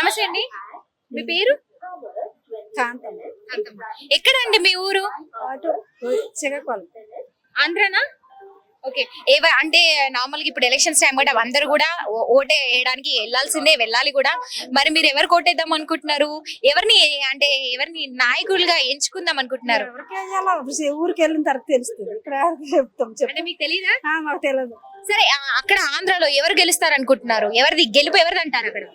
నమస్తే అండి, మీ పేరు? కాంతం. కాంతమ్మ. ఎక్కడండి మీ ఊరు? అటు శ్రీకాకుళం. ఆంధ్రనా? ఓకే. అంటే నార్మల్ గా ఇప్పుడు ఎలక్షన్స్ టైం కూడా అందరూ కూడా ఓటే వేయడానికి వెళ్ళాలి కూడా. మరి మీరు ఎవరు ఓటేద్దాం అనుకుంటున్నారు? ఎవరిని నాయకులుగా ఎంచుకుందాం అనుకుంటున్నారు? ఎవరికి వేయాలో ఊరికి వెళ్ళిన తర్వాత తెలుస్తుంది. ఇక్కడ చెప్తాం అంటే మీకు తెలీదా? మాకు తెలియదు. సరే, అక్కడ ఆంధ్రాలో ఎవరు గెలుస్తారు అనుకుంటున్నారు? గెలుపు ఎవరిది అంటారు అక్కడ?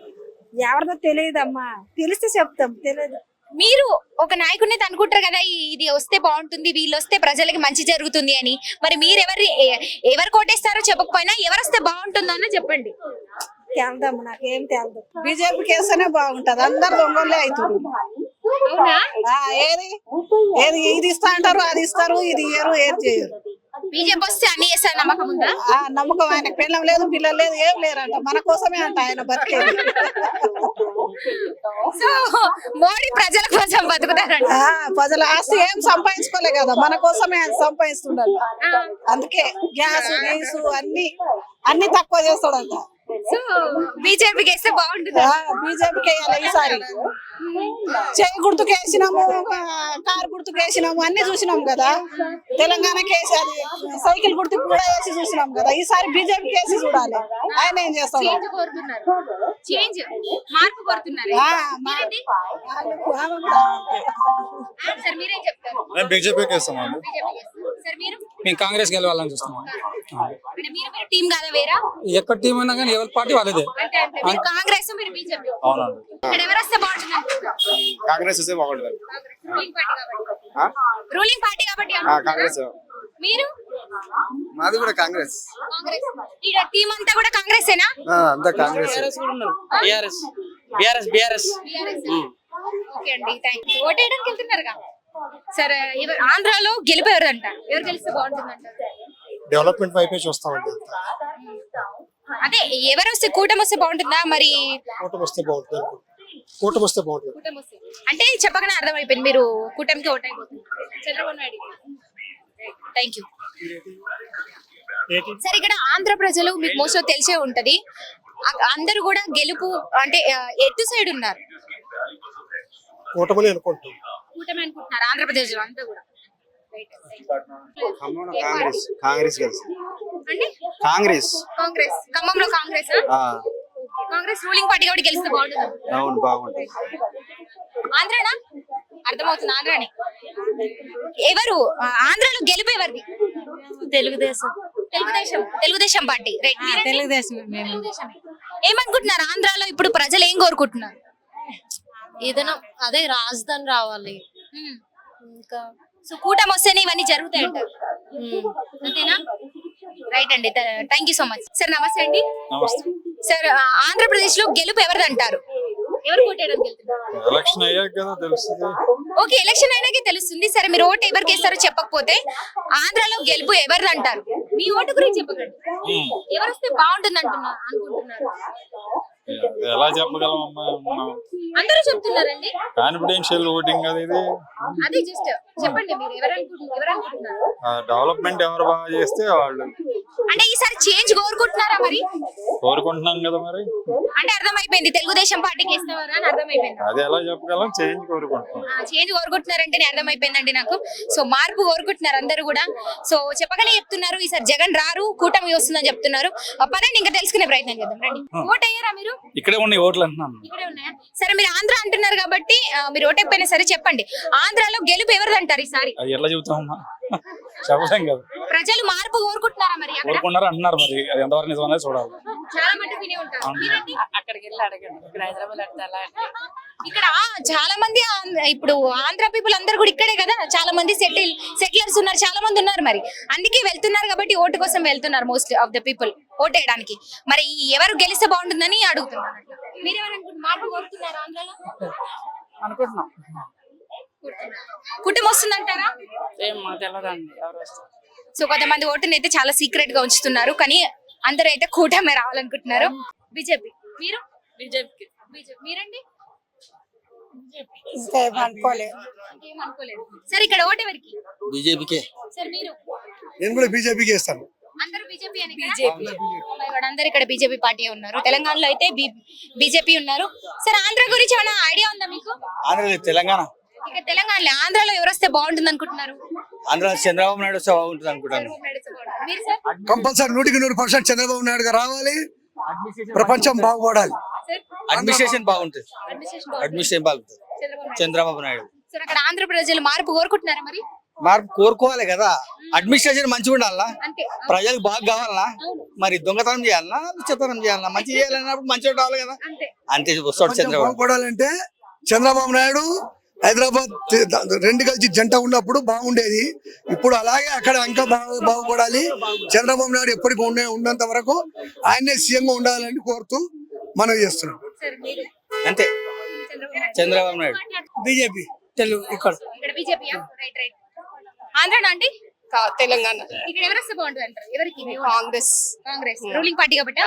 ఎవరిదో తెలియదమ్మా, తెలిస్తే చెప్తాం. తెలియదు. మీరు ఒక నాయకుడిని అనుకుంటారు కదా, ఇది వస్తే బాగుంటుంది, వీళ్ళు వస్తే ప్రజలకి మంచి జరుగుతుంది అని. మరి మీరు ఎవరు కోటేస్తారో చెప్పకపోయినా ఎవరు వస్తే బాగుంటుందన్న చెప్పండి. తెలదమ్మ, నాకేం తెలదు. బీజేపీకి వేస్తేనే బాగుంటది. అందరు దొంగలే అవుతారు. అవునా? ఏది ఏది ఇది ఇస్తా అంటారు, అది ఇస్తారు, ఇది ఇయ్యరు, ఏది చేయరు. బీజేపీ వస్తే అన్ని చేస్తారు నమ్మకం ఉందా? నమ్మకం. ఆయనకు పెళ్ళం లేదు, పిల్లలు లేదు, ఏం లేరంట. మన కోసమే అంట ఆయన బతికేది. సో మోడీ ప్రజల కోసం బతుకుతారంట. ప్రజల ఆస్తి ఏం సంపాదించుకోలే కదా, మన కోసమే ఆయన సంపాదిస్తుండంట. అందుకే గ్యాస్ గీసు అన్ని తక్కువ చేస్తాడంట. సో బీజేపీకి వేస్తే బాగుంటుంది. బీజేపీకి వేయాలి ఈసారి. చేయి గుర్తుకు వేసినాము, కారు గుర్తుకు వేసినాము, అన్ని చూసినాం కదా. తెలంగాణకి వేసి అది సైకిల్ గుర్తుకు కూడా వేసి చూసినాం కదా. ఈసారి బీజేపీకి వేసి చూడాలి ఆయన ఏం చేస్తాడు. మార్పు కోరుతున్నారు. బీజేపీకి వేస్తామండి. మేము కాంగ్రెస్ గెలవాలని చూస్తున్నాం. టీం కాదా వేరా? ఎక్కడ టీం అయినా కానీ ఎవరి పార్టీ వాళ్ళదే. కాంగ్రెస్, మీరు బీజేపీ. అవునండి, ఇక్కడ ఎవరు వస్తే బాగుంటుంది అనుకుంటున్నారు? కాంగ్రెస్ వస్తే బాగుంటుంది. రూలింగ్ పార్టీ కాబట్టి కాంగ్రెస్. మీరు? మాది కూడా కాంగ్రెస్. కాంగ్రెస్. ఈ టీం అంతా కూడా కాంగ్రెసేనా? అంతా కాంగ్రెస్. ఓకే అండి, థ్యాంక్ యూ. ఓటేయడానికి వెళ్తున్నారుగా. సరే, ఆంధ్రాలో గెలుపు ఎవరు అంటారు? ఎవరు గెలిస్తే బాగుంటుంది అంటారు? డెవలప్మెంట్ వైపే చూస్తామండి. అదే ఎవరు వస్తే, కూటమి వస్తే బాగుంటుందా? మరి కూటమి వస్తే బాగుంటుంది. కూటమి వస్తే బాగుంటుంది అంటే చెప్పగానే అర్థమైపోయింది మీరు కూటమికి ఓట్ అయిపోతున్నారు. చంద్రబాబు నాయుడు. Thank you. సరే, ఇక్కడ ఆంధ్ర ప్రజలు మీకు మోస్ట్ తెలిసే ఉంటది, అందరూ కూడా గెలుపు అంటే ఎటు సైడ్ ఉన్నారు? కూటమి అనుకుంటున్నాం. కూటమి అనుకుంటున్నారు ఆంధ్రప్రదేశ్ లో అంతా కూడా. కాంగ్రెస్ గెలుస్తుంది. అంటే కాంగ్రెస్ ఖమ్మంలో కాంగ్రెస్ రూలింగ్ పార్టీ కాబట్టి గెలిస్తే బాగుంటుంది. అవును, బాగుంటుంది. ఆంధ్రానా? అర్థమవుతుంది, ఆంధ్రాని. ఎవరు ఆంధ్రాలో గెలుపు ఎవరిది? తెలుగుదేశం పార్టీ. ఏమనుకుంటున్నారు ఆంధ్రాలో ఇప్పుడు ప్రజలు ఏం కోరుకుంటున్నారు? ఏదైనా అదే రాజధాని రావాలి. ఇంకా సో కూటమి వస్తేనే ఇవన్నీ జరుగుతాయి అంటారు, అంతేనా? రైట్ అండి, thank you so much. Sir నమస్తే అండి. సార్, ఆంధ్రప్రదేశ్ లో గెలుపు ఎవరిది అంటారు? ఎవరు ఓటేయడానికి వెళ్తున్నారు? ఎలక్షన్ అయ్యాక కదా తెలుస్తుంది. ఓకే, ఎలక్షన్ అయినాకే తెలుస్తుంది. సరే, మీరు ఓటు ఎవరికి వేస్తారో చెప్పకపోతే ఆంధ్రాలో గెలుపు ఎవరిది అంటారు? మీ ఓటు గురించి చెప్పకండి. ఎవరు వస్తే బాగుంటుంది అనుకుంటున్నారు? ఎలా చెప్పగలమమ్మా, అందరూ చెప్తున్నారండి. కాన్ఫిడెన్షియల్ ఓటింగ్ కదా ఇది. అదే జస్ట్ చెప్పండి, మీరు ఎవరు అనుకుంటున్నారు? డెవలప్మెంట్ ఎవరు బాగా చేస్తే వాళ్ళు. అంటే ఈసారి చేంజ్ కోరుకుంటున్నారా? మరి కోరుకుంటున్నాం కదా. మరి అంటే అర్థమైపోయింది, తెలుగుదేశం పార్టీకి ఇస్తావారు అని అర్థమైపోయింది. అది ఎలా చెప్పగలం? చేంజ్ కోరుకుంటున్నాం. చేంజ్ కోరుకుంటున్నారంటే అర్థమైపోయిందండి నాకు. సో మార్పు కోరుకుంటున్నారు అందరూ కూడా. సో చెప్పగానే చెప్తున్నారు ఈసారి జగన్ రారు, కూటమి వస్తుందని చెప్తున్నారు. పదండి ఇంకా తెలుసుకునే ప్రయత్నం చేద్దాం, రండి. ఓట్ అయ్యారా మీరు? ఇక్కడే ఉన్నాయి ఓట్లు అంటున్నాను. ఇక్కడే ఉన్నాయా? సరే, మీరు ఆంధ్ర అంటున్నారు కాబట్టి మీరు ఓటైపోయినా సరే చెప్పండి, ఆంధ్రాలో గెలుపు ఎవరిది అంటారు ఈసారి? అది ఎట్లా చెబుతామమ్మా, చెప్పలేం కదా. ప్రజలు మార్పు కోరుకుంటున్నారా? మరి కోరుకున్నారు అంటున్నారు, మరి అది ఎంతవరకు నిజం అనేది చూడాలి. చాలా మంది వినే ఉంటారు. మీరండి? అక్కడికి వెళ్ళి అడగండి. ఇక్కడ హైదరాబాద్ ఇక్కడ చాలా మంది ఇప్పుడు ఆంధ్ర పీపుల్ అందరు కూడా ఇక్కడే కదా, చాలా మంది సెటిలర్స్ ఉన్నారు, చాలా మంది ఉన్నారు. మరి అందుకే వెళ్తున్నారు కాబట్టి ఓటు కోసం వెళ్తున్నారు most of the people vote వేయడానికి. మరి ఎవరు గెలిస్తే బాగుంటుందని అడుగుతున్నారు. మీరేమనుకుంటున్నారు? మార్పు కోరుతున్నారు ఆంధ్రలో? అనుకుంటున్నాం. కుటుంబం వస్తుందంటారా? సో కొంతమంది ఓటుని అయితే చాలా సీక్రెట్ గా ఉంచుతున్నారు, కానీ అందరూ అయితే కూటమి రావాలనుకుంటున్నారు. బీజేపీ. మీరు? బీజేపీకి. మీరండి? అనుకోలేదు. సరే, ఇక్కడ ఓటు ఎవరికి? బీజేపీకే. సార్, మీరు? నేను కూడా బీజేపీకి వేస్తాను. అందరూ బీజేపీ అందరు ఇక్కడ బీజేపీ పార్టీ ఉన్నారు. తెలంగాణలో అయితే బీజేపీ ఉన్నారు. సరే ఆంధ్ర గురించి ఏమైనా ఐడియా ఉందా మీకు? ఆంధ్ర తెలంగాణ ఇక తెలంగాణలో ఆంధ్రాలో ఎవరు వస్తే బాగుంటుంది అనుకుంటున్నారు? ఆంధ్ర చంద్రబాబు నాయుడు వస్తే బాగుంటుంది అనుకుంటాను. మీరు సార్? కంపల్సరీ 100% చంద్రబాబు నాయుడు గారు రావాలి, ప్రపంచం బాగుపడాలి. సార్? అడ్మినిస్ట్రేషన్ బాగుంటుంది. అడ్మినిస్ట్రేషన్ బాగుంటుంది చంద్రబాబు నాయుడు. సార్ అక్కడ ఆంధ్ర ప్రజలు మార్పు కోరుకుంటున్నారా మరి? మార్పు కోరుకోవాలి కదా. అడ్మినిస్ట్రేషన్ మంచిగా ఉండాలనా, అంతే. ప్రజలకు బాగా కావాలనా, మరి దొంగతనం చేయాలనా, చెత్తనం చేయాలనా, మంచి చేయాలన్నప్పుడు మంచిగా రావాలి కదా. అంతే వస్తాడు ప్రపంచం చంద్రబాబు. బాగుపడాలంటే చంద్రబాబు నాయుడు హైదరాబాద్ రెండు కలిసి జంట ఉన్నప్పుడు బాగుండేది. ఇప్పుడు అలాగే అక్కడ ఇంకా బాగుపడాలి. చంద్రబాబు నాయుడు ఎప్పటికీ ఉన్నంత వరకు ఆయనే సీఎం గా ఉండాలని కోరుతూ మనం చేస్తున్నాం. సార్ మీరు? అంతే చంద్రబాబు నాయుడు. బీజేపీ తెలుగు ఇక్కడ ఇక్కడ బీజేపీ రైట్. ఆంధ్రానా అండి? తెలంగాణ ఇక్కడ ఎవరు వస్తే బాగుంటుంది అంటారు? ఎవరికి? కాంగ్రెస్ కాంగ్రెస్ రూలింగ్ పార్టీ కాబట్టి.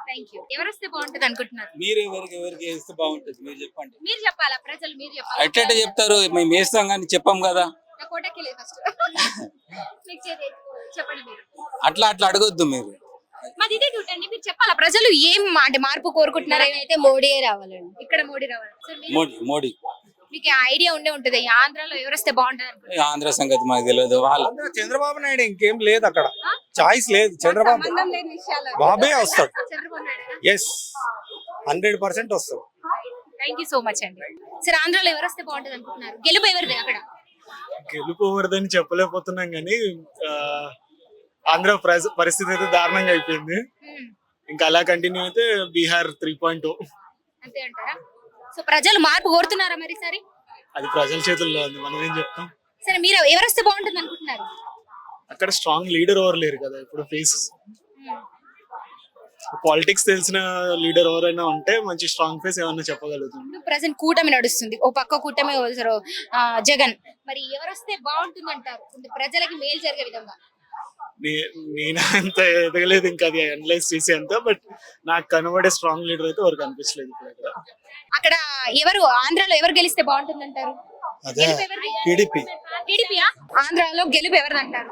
Thank you. ఎవరు వస్తే బాగుంటుంది అనుకుంటున్నారు? మీరు ఎవరికి వేస్తే బాగుంటుంది మీరు చెప్పండి. మీరు చెప్పాలా? ప్రజలు మీరు చెప్పాలా? ఎట్లయితే చెప్తారు, మేము వేస్తాం కానీ చెప్పాం కదా. నా కోటకి లేదు ఫస్ట్. చెప్పండి మీరు. అట్లా అడగొద్దు మీరు. మాది ఇదే డ్యూటీ అండి. మీరు చెప్పాలా? ప్రజలు ఏం అంటే మార్పు కోరుకుంటున్నారు? అయితే మోడీయే రావాలండి. ఇక్కడ మోడీ రావాలి. సార్ మీరు? మోడీ మీకు ఐడియా ఉండే ఉంటది ఆంధ్రాలో ఎవరు వస్తే బాగుంటుంది అనుకుంటున్నారు? ఆంధ్ర సంగతి మాకు తెలియదు. వాళ్ళు చంద్రబాబు నాయుడు ఇంకేం లేదు అక్కడ, చాయిస్ లేదు. చంద్రబాబు సంబంధం లేని విషయాలు. బాబే వస్తాడు. చంద్రబాబు నాయుడు. ఎస్ 100% వస్తాడు. థ్యాంక్ యూ సో మచ్ అండి. సార్ ఆంధ్రాలో ఎవరు వస్తే బాగుంటుంది అనుకుంటున్నారు? గెలుపు ఎవరిది అక్కడ? గెలుపు ఎవరిదని చెప్పలేకపోతున్నాం కానీ ఆంధ్ర పరిస్థితి అయితే దారుణంగా అయిపోయింది. ఇంకా అలా కంటిన్యూ అయితే బీహార్ 3.0. అంతే అంటారా? సో ప్రజలు మార్పు కోరుతున్నారా మరి సరే? అది ప్రజల చేతుల్లో ఉంది, మనం ఏం చెప్తాం. సరే మీరు ఎవరు వస్తే బాగుంటుంది అనుకుంటున్నారు? అక్కడ స్ట్రాంగ్ లీడర్ ఎవరు లేరు కదా ఇప్పుడు. ఫేస్ పాలిటిక్స్ తెలిసిన లీడర్ ఎవరైనా ఉంటే మంచి స్ట్రాంగ్ ఫేస్ ఏమన్నా చెప్పగలుగుతుంది. ప్రెసెంట్ కూటమి నడుస్తుంది. ఓ పక్క కూటమి జగన్. మరి ఎవరు వస్తే బాగుంటుంది అంటారు ప్రజలకి మేలు జరిగే విధంగా? నేను అంత ఎదగలేదు ఇంకా అది అనలైజ్ చేసి అంత, బట్ నాకు కనబడే స్ట్రాంగ్ లీడర్ అయితే ఎవరికి అనిపించలేదు ఇప్పుడు అక్కడ. ఎవరు ఆంధ్రాలో ఎవరు గెలిస్తే బాగుంటుంది అంటారు? టీడీపీ. టీడీపీయా? ఆంధ్రాలో గెలుపు ఎవరిది అంటారు?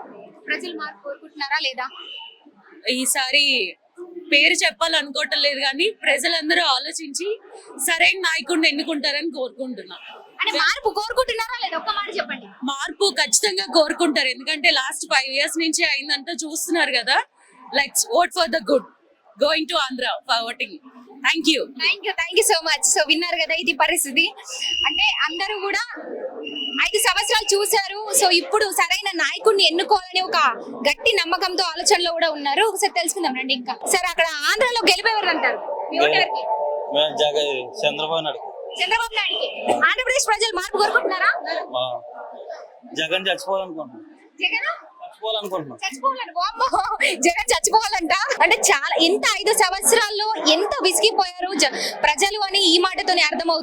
ప్రజలు మార్పు కోరుకుంటున్నారా లేదా? ఈసారి పేరు చెప్పాలనుకోవటం లేదు కానీ ప్రజలందరూ ఆలోచించి సరైన నాయకుడిని ఎన్నుకుంటారని కోరుకుంటున్నా. అంటే మార్పు కోరుకుంటున్నారా లేదా? ఒక్క మాట చెప్పండి. మార్పు ఖచ్చితంగా కోరుకుంటారు, ఎందుకంటే లాస్ట్ 5 years నుంచి అయిందంతా చూస్తున్నారు కదా. Let's vote for the good, going to Andhra for voting. Thank you so much. So విన్నారు కదా, ఇది పరిస్థితి. అంటే అందరూ కూడా 5 సంవత్సరాలు చూశారు. సో ఇప్పుడు సరైన నాయకుడిని ఎన్నుకోవాలని ఒక గట్టి నమ్మకంతో ఆలోచనలో కూడా ఉన్నారు. ఒకసారి తెలుసుకుందాం రండి. ఇంకా సార్ అక్కడ ఆంధ్రాలో గెలుపు ఎవరు అంటారు? మీ ఓటు ఎవరికి? చంద్రబాబు నాయుడు. చంద్రబాబు నాయుడుకి. ఆంధ్రప్రదేశ్ ప్రజలు మార్పు కోరుకుంటున్నారా? జగన్ చచ్చిపోవాలనుకుంటున్నాం. జగన్ చచ్చిపోవాలనుకుంటున్నాం. చచ్చిపోవాలంట. వామ్మో, జగన్ చచ్చిపోవాలంట. అంటే చాలా ఎంత 5 సంవత్సరాల్లో ఎంత విసిగిపోయారు ప్రజలు అని ఈ మాటతోనే అర్థమవుతుంది.